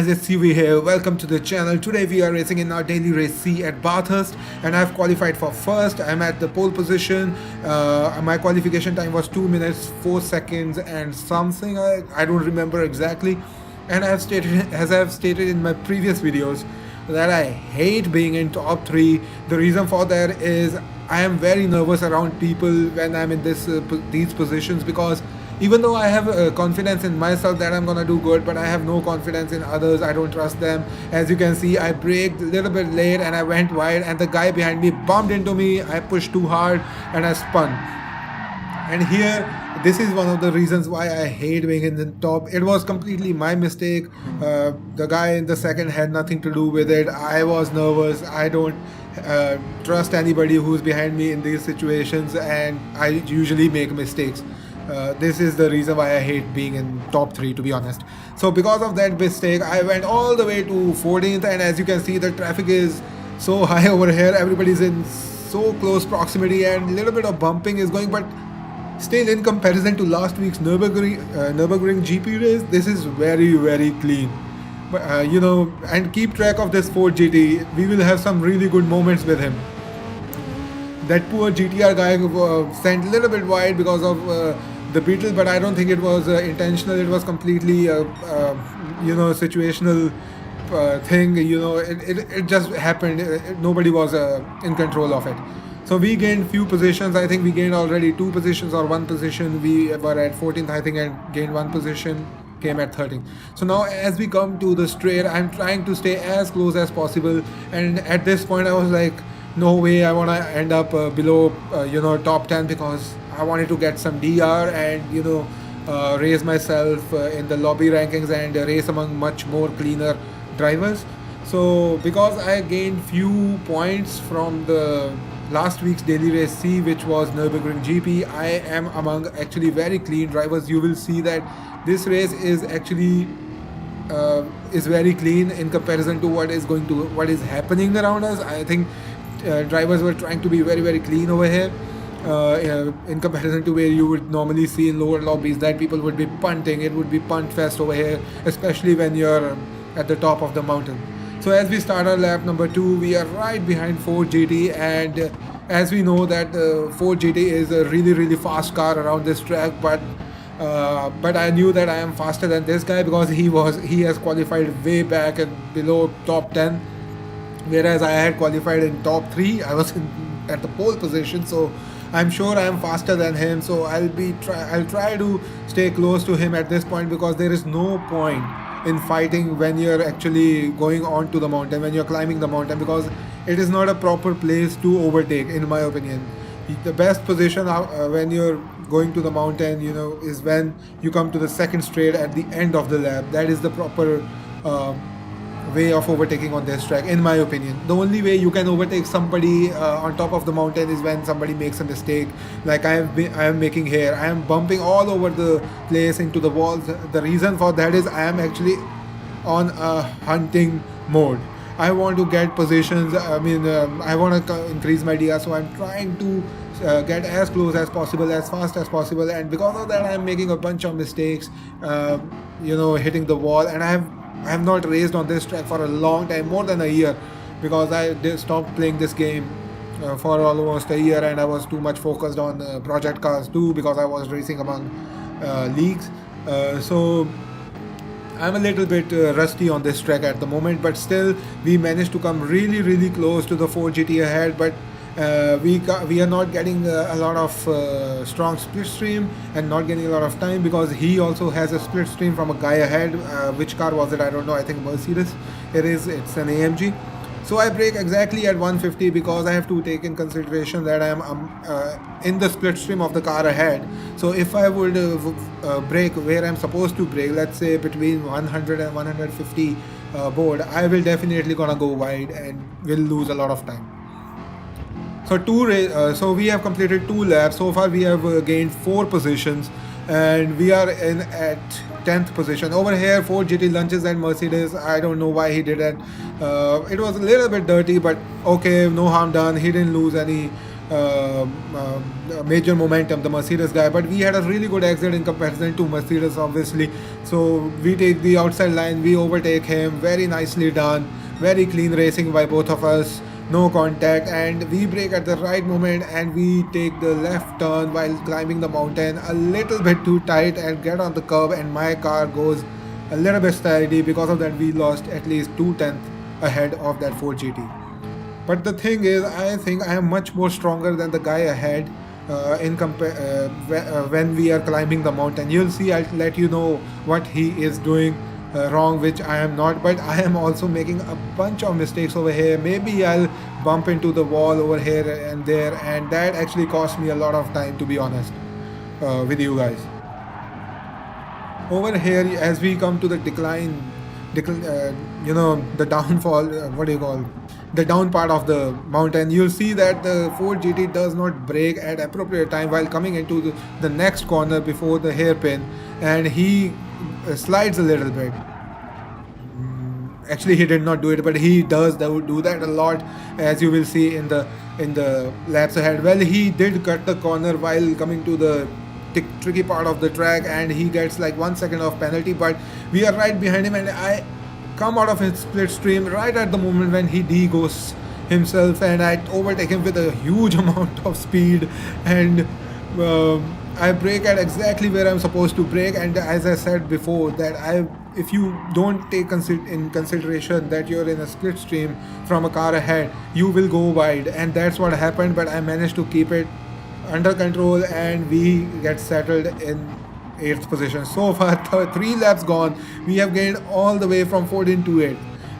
guys, it's Yuvi here. Welcome to the channel. Today we are racing in our daily race C at Bathurst and I've qualified for first. I'm at the pole position. My qualification time was 2 minutes 4 seconds and something. I don't remember exactly. And as I've stated in my previous videos, that I hate being in top 3. The reason for that is I am very nervous around people when I'm in these positions, because even though I have confidence in myself that I'm gonna do good, but I have no confidence in others. I don't trust them. As you can see, I braked a little bit late and I went wide and the guy behind me bumped into me. I pushed too hard and I spun. And here, this is one of the reasons why I hate being in the top. It was completely my mistake. The guy in the second had nothing to do with it. I was nervous. I don't trust anybody who's behind me in these situations, and I usually make mistakes. This is the reason why I hate being in top 3, to be honest. So because of that mistake, I went all the way to 14th, and as you can see, the traffic is so high over here. Everybody's in so close proximity and a little bit of bumping is going, but still in comparison to last week's Nürburgring GP race, this is very clean. But and keep track of this Ford GT. We will have some really good moments with him. That poor GTR guy sent a little bit wide because of the Beetle, but I don't think it was intentional. It was completely situational thing. It just happened. Nobody was in control of it. So we gained few positions. I think we gained already 2 positions or 1 position. We were at 14th, I think, and gained 1 position, came at 13th. So now as we come to the straight, I'm trying to stay as close as possible, and at this point I was like, no way I want to end up below top 10, because I wanted to get some DR and raise myself in the lobby rankings and race among much more cleaner drivers. So because I gained few points from the last week's daily race C, which was Nürburgring GP, I am among actually very clean drivers. You will see that this race is actually is very clean in comparison to what is happening around us. I think drivers were trying to be very clean over here, in comparison to where you would normally see in lower lobbies that people would be punting. It would be punt fest over here, especially when you're at the top of the mountain. So as we start our lap number 2, we are right behind Ford GT, and as we know that Ford GT is a really fast car around this track, but I knew that I am faster than this guy, because he has qualified way back and below top 10, whereas I had qualified in top 3. I was at the pole position, so I'm sure I am faster than him. So I'll try to stay close to him at this point, because there is no point in fighting when you're actually going on to the mountain, when you're climbing the mountain, because it is not a proper place to overtake, in my opinion. The best position when you're going to the mountain, is when you come to the second straight at the end of the lap. That is the proper way of overtaking on this track, in my opinion. The only way you can overtake somebody on top of the mountain is when somebody makes a mistake, like I am making here. I am bumping all over the place into the walls. The reason for that is I am actually on a hunting mode. I want to get positions. I want to increase my DR, so I'm trying to get as close as possible, as fast as possible, and because of that I'm making a bunch of mistakes, hitting the wall. And I have not raced on this track for a long time, more than a year, because I stopped playing this game for almost a year, and I was too much focused on project cars too, because I was racing among leagues. So I'm a little bit rusty on this track at the moment, but still we managed to come really close to the Ford GT ahead, but we are not getting a lot of strong split stream and not getting a lot of time, because he also has a split stream from a guy ahead. Which car was it? I don't know. I think Mercedes. It's an AMG. So I brake exactly at 150, because I have to take in consideration that I am in the split stream of the car ahead. So if I would brake where I'm supposed to brake, let's say between 100 and 150 board, I will definitely gonna go wide and will lose a lot of time. So we have completed 2 laps. So far we have gained 4 positions, and we are in at 10th position. Over here Ford GT lunches at Mercedes. I don't know why he did it. It was a little bit dirty, but okay, no harm done. He didn't lose any major momentum, the Mercedes guy, but we had a really good exit in comparison to Mercedes, obviously. So we take the outside line, we overtake him, very nicely done, very clean racing by both of us, no contact, and we brake at the right moment and we take the left turn while climbing the mountain a little bit too tight and get on the curb, and my car goes a little bit steady. Because of that, we lost at least 2/10 ahead of that Ford GT. But the thing is, I think I am much more stronger than the guy ahead when we are climbing the mountain. You'll see, I'll let you know what he is doing wrong, which I am not. But I am also making a bunch of mistakes over here. Maybe I'll bump into the wall over here and there, and that actually cost me a lot of time, to be honest, with you guys. Over here, as we come to the the downfall, what do you call, the down part of the mountain, you'll see that the Ford GT does not brake at appropriate time while coming into the next corner before the hairpin, and he slides a little bit. Actually, he did not do it, but he does do that a lot, as you will see in the laps ahead. Well, he did cut the corner while coming to the tricky part of the track, and he gets like 1 second of penalty, but we are right behind him, and I come out of his split stream right at the moment when he de-goes himself, and I overtake him with a huge amount of speed, and I brake at exactly where I'm supposed to brake. And as I said before, that if you don't take in consideration that you're in a split stream from a car ahead, you will go wide, and that's what happened. But I managed to keep it under control, and we get settled in 8th position. So far, 3 laps gone, we have gained all the way from 14 to 8.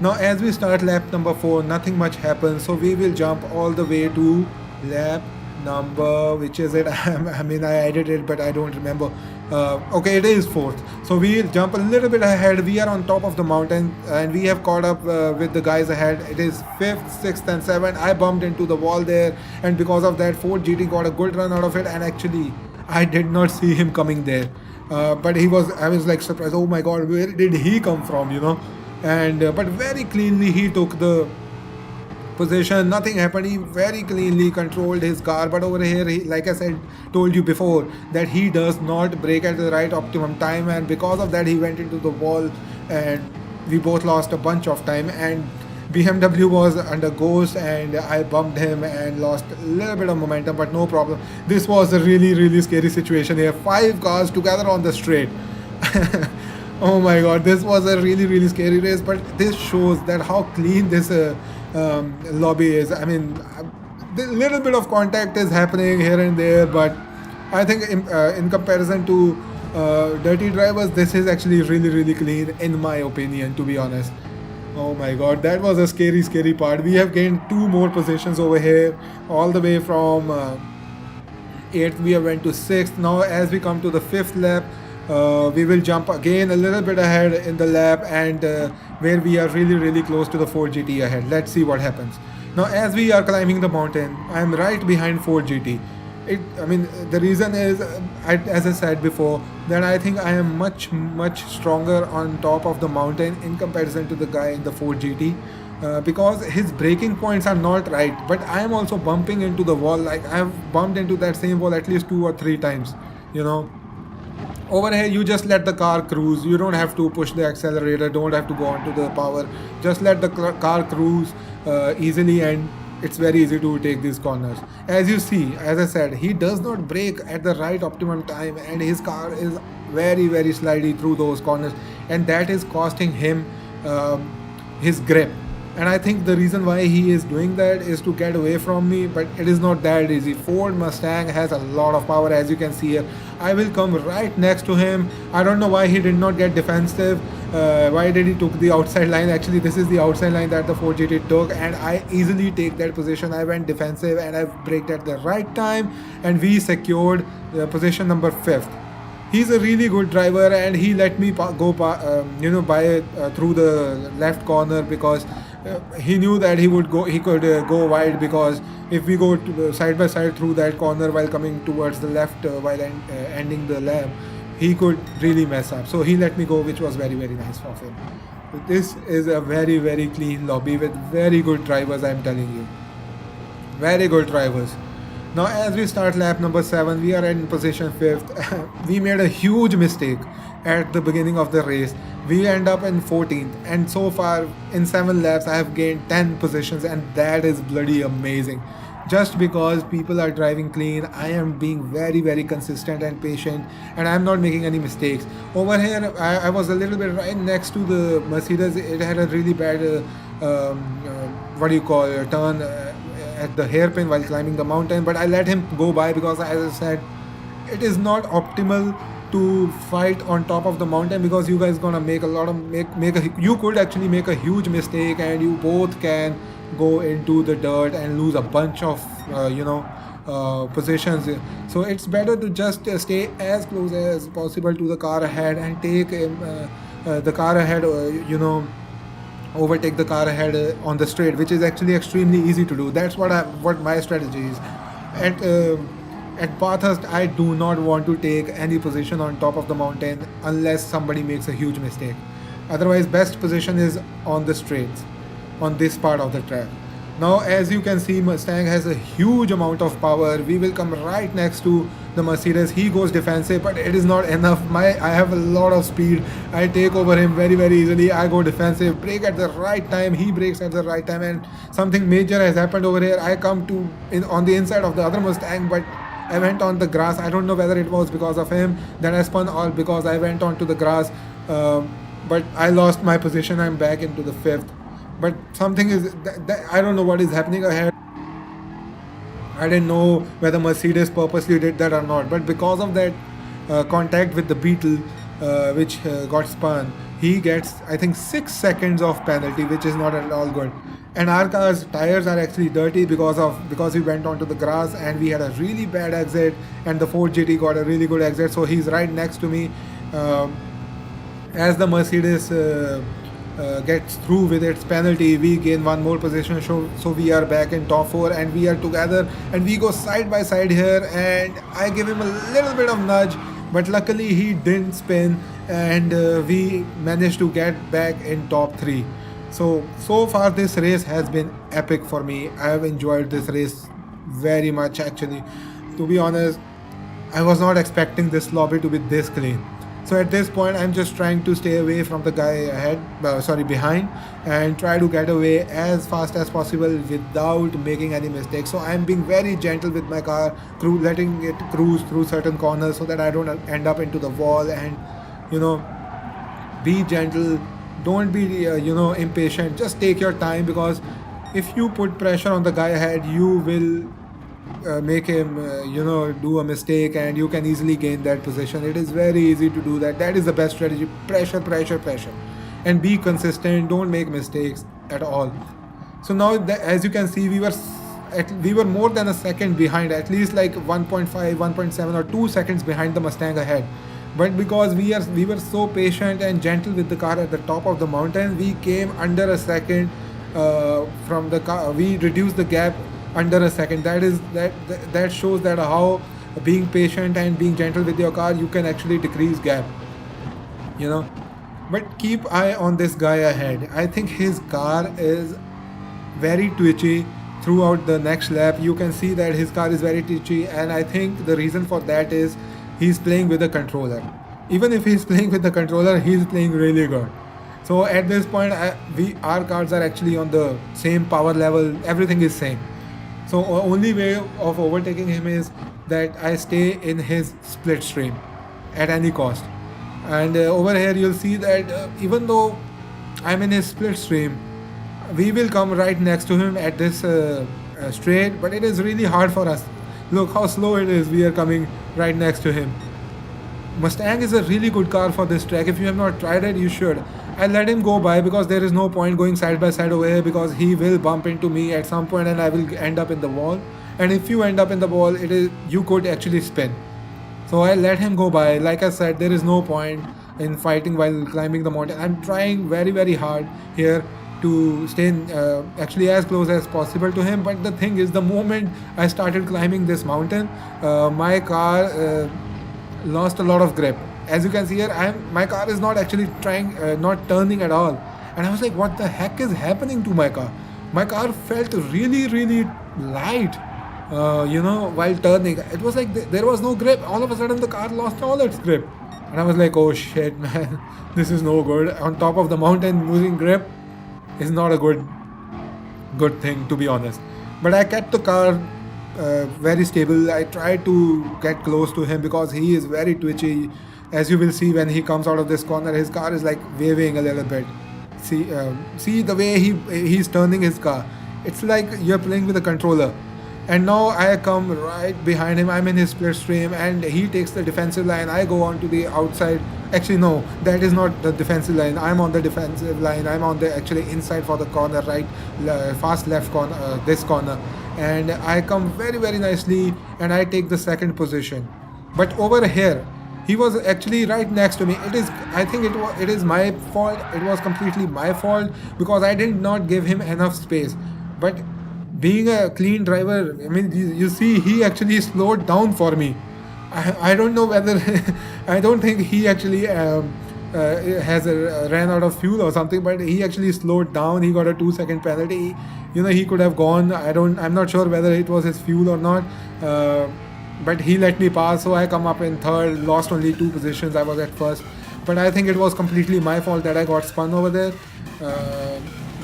Now as we start lap number 4, nothing much happens, so we will jump all the way to lap number, which is it? I mean, I edited it, but I don't remember. Okay, it is 4th. So we'll jump a little bit ahead. We are on top of the mountain, and we have caught up with the guys ahead. It is 5th, 6th, and 7th. I bumped into the wall there, and because of that, Ford GT got a good run out of it. And actually, I did not see him coming there. But I was like surprised. Oh my God, where did he come from? And but very cleanly he took the position. Nothing happened. He very cleanly controlled his car. But over here, like I said, told you before, that he does not brake at the right optimum time, and because of that, he went into the wall, and we both lost a bunch of time. And BMW was under ghost, and I bumped him and lost a little bit of momentum, but no problem. This was a really, really scary situation here. 5 cars together on the straight. Oh my God, this was a really, really scary race, but this shows that how clean this lobby is. I mean, a little bit of contact is happening here and there, but I think in comparison to dirty drivers, this is actually really, really clean, in my opinion, to be honest. Oh my God, that was a scary, scary part. We have gained 2 more positions over here, all the way from 8th we went to 6th. Now as we come to the 5th lap, we will jump again a little bit ahead in the lap, and where we are really, really close to the Ford GT ahead. Let's see what happens. Now as we are climbing the mountain, I am right behind Ford GT. The reason is, as I said before, that I think I am much, much stronger on top of the mountain in comparison to the guy in the Ford GT, because his braking points are not right. But I am also bumping into the wall. Like, I have bumped into that same wall at least 2 or 3 times. Over here, you just let the car cruise. You don't have to push the accelerator, don't have to go onto the power. Just let the car cruise easily, and it's very easy to take these corners. As you see, as I said, he does not brake at the right optimum time, and his car is very, very slidey through those corners, and that is costing him his grip. And I think the reason why he is doing that is to get away from me, but it is not that easy. Ford Mustang has a lot of power, as you can see here. I will come right next to him. I don't know why he did not get defensive. Why did he took the outside line? Actually, this is the outside line that the Ford GT took, and I easily take that position. I went defensive, and I braked at the right time, and we secured position number 5th. He's a really good driver, and he let me go by through the left corner, because he knew that he could go wide, because if we go side by side through that corner while coming towards the left while ending the lap, he could really mess up. So he let me go, which was very, very nice of him. This is a very, very clean lobby with very good drivers, I'm telling you. Very good drivers. Now, as we start lap number 7, we are in position 5th. We made a huge mistake at the beginning of the race. We end up in 14th, and so far in 7 laps, I have gained 10 positions, and that is bloody amazing. Just because people are driving clean, I am being very, very consistent and patient, and I'm not making any mistakes. Over here, I was a little bit right next to the Mercedes. It had a really bad, what do you call it, turn. At the hairpin while climbing the mountain, but I let him go by because, as I said, it is not optimal to fight on top of the mountain because you guys gonna make a lot of you could actually make a huge mistake and you both can go into the dirt and lose a bunch of positions. So it's better to just stay as close as possible to the car ahead and take the car ahead, overtake the car ahead on the straight, which is actually extremely easy to do. That's what my strategy is. At Bathurst, I do not want to take any position on top of the mountain unless somebody makes a huge mistake. Otherwise, best position is on the straights, on this part of the track. Now, as you can see, Mustang has a huge amount of power. We will come right next to the Mercedes. He goes defensive, but it is not enough. I have a lot of speed. I take over him very, very easily. I go defensive, brake at the right time. He brakes at the right time, and something major has happened over here. I come on the inside of the other Mustang, but I went on the grass. I don't know whether it was because of him that I spun or because I went onto the grass. But I lost my position. I'm back into the 5th. But something is I don't know what is happening ahead. I didn't know whether Mercedes purposely did that or not. But because of that contact with the Beetle, which got spun, he gets, I think, 6 seconds of penalty, which is not at all good. And our car's tires are actually dirty because we went onto the grass and we had a really bad exit, and the Ford GT got a really good exit. So he's right next to me. As the Mercedes gets through with its penalty, we gain one more position, so we are back in top 4 and we are together and we go side by side here, and I give him a little bit of nudge, but luckily he didn't spin, and we managed to get back in top 3. So far this race has been epic for me. I have enjoyed this race very much actually. To be honest, I was not expecting this lobby to be this clean. So at this point, I'm just trying to stay away from the guy behind, and try to get away as fast as possible without making any mistakes. So I'm being very gentle with my car, letting it cruise through certain corners so that I don't end up into the wall. And be gentle. Don't be impatient. Just take your time, because if you put pressure on the guy ahead, you will make him do a mistake, and you can easily gain that position. It is very easy to do that. That is the best strategy. Pressure, and be consistent. Don't make mistakes at all. So now, as you can see, we were more than a second behind, at least like 1.5, 1.7 or 2 seconds behind the Mustang ahead. But because we were so patient and gentle with the car at the top of the mountain, we came under a second from the car. We reduced the gap under a second. That shows that how being patient and being gentle with your car, you can actually decrease gap. But keep eye on this guy ahead. I think his car is very twitchy throughout the next lap. You can see that his car is very twitchy, and I think the reason for that is he's playing with the controller. Even if he's playing with the controller, he's playing really good. So at this point, our cars are actually on the same power level. Everything is same. So only way of overtaking him is that I stay in his split stream at any cost. And over here you'll see that even though I'm in his split stream, we will come right next to him at this straight, but it is really hard for us. Look how slow it is. We are coming right next to him. Mustang is a really good car for this track. If you have not tried it, you should. I let him go by because there is no point going side by side over here, because he will bump into me at some point and I will end up in the wall. And if you end up in the wall, you could actually spin. So I let him go by. Like I said, there is no point in fighting while climbing the mountain. I'm trying very, very hard here to stay actually as close as possible to him. But the thing is, the moment I started climbing this mountain, my car lost a lot of grip. As you can see here, my car is not actually not turning at all. And I was like, what the heck is happening to my car? My car felt really, really light. while turning, it was like there was no grip. All of a sudden, the car lost all its grip, and I was like, "Oh shit, man, this is no good." On top of the mountain, losing grip is not a good thing, to be honest. But I kept the car very stable. I tried to get close to him because he is very twitchy. As you will see when he comes out of this corner, his car is like waving a little bit. See the way he's turning his car. It's like you're playing with a controller. And now I come right behind him. I'm in his slipstream, and he takes the defensive line. I go on to the outside. Actually, no, that is not the defensive line. I'm on the defensive line. I'm on the actually inside for the corner, right, fast left corner, this corner, and I come very very nicely, and I take the second position. But over here, he was actually right next to me. I think it is my fault. It was completely my fault because I did not give him enough space. But being a clean driver, I mean, you see, he actually slowed down for me. I don't know whether I don't think he actually ran out of fuel or something, but he actually slowed down. He got a 2-second penalty. He could have gone. I'm not sure whether it was his fuel or not. But he let me pass, so I come up in third, lost only 2 positions. I was at first, but I think it was completely my fault that I got spun over there.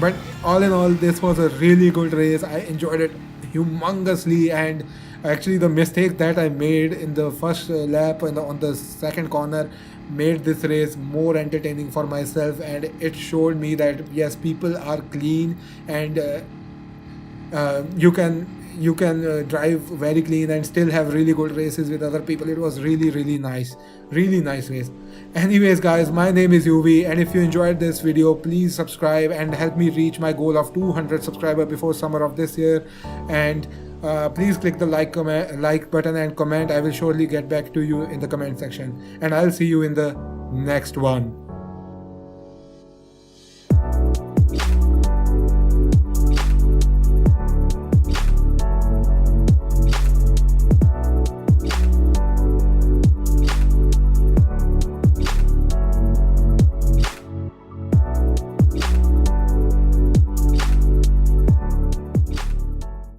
But all in all, this was a really good race. I enjoyed it humongously, and actually the mistake that I made in the first lap and on the second corner made this race more entertaining for myself, and it showed me that yes, people are clean, and you can drive very clean and still have really good races with other people. It was really nice race. Anyways guys, my name is Yuvi, and if you enjoyed this video, please subscribe and help me reach my goal of 200 subscribers before summer of this year. And please click the like button and comment. I will surely get back to you in the comment section, and I'll see you in the next one.